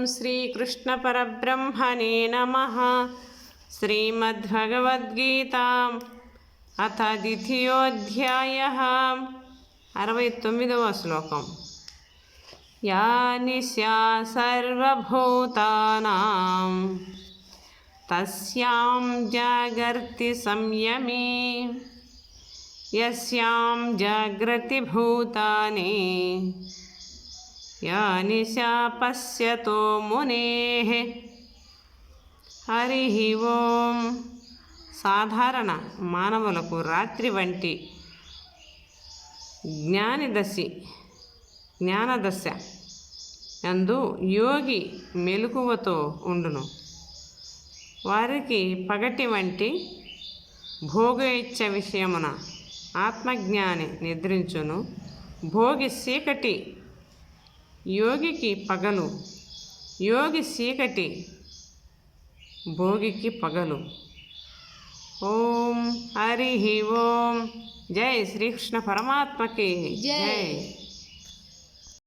श्रीकृष्णपरब्रह्मणे नमः। श्रीमद्भगवद्गीता अथ द्वितीयोऽध्यायः 69వ శ్లోకం। या निशा सर्वभूतानां तस्यां जागर्ति संयमी यस्यां जागृति भूतानि या निशा पश्यतो मुनेः। హరి ఓం। సాధారణ మానవులకు రాత్రి వంటి జ్ఞానదశ యందు యోగి మెలకువతో ఉండును। వారికి పగటి వంటి భోగేచ్ఛ విషయమున ఆత్మజ్ఞాని నిద్రించును। భోగి చీకటి, యోగికి పగలు, యోగి చీకటి, భోగికి పగలు। ఓం హరి ఓం। జై శ్రీకృష్ణ పరమాత్మకి జై।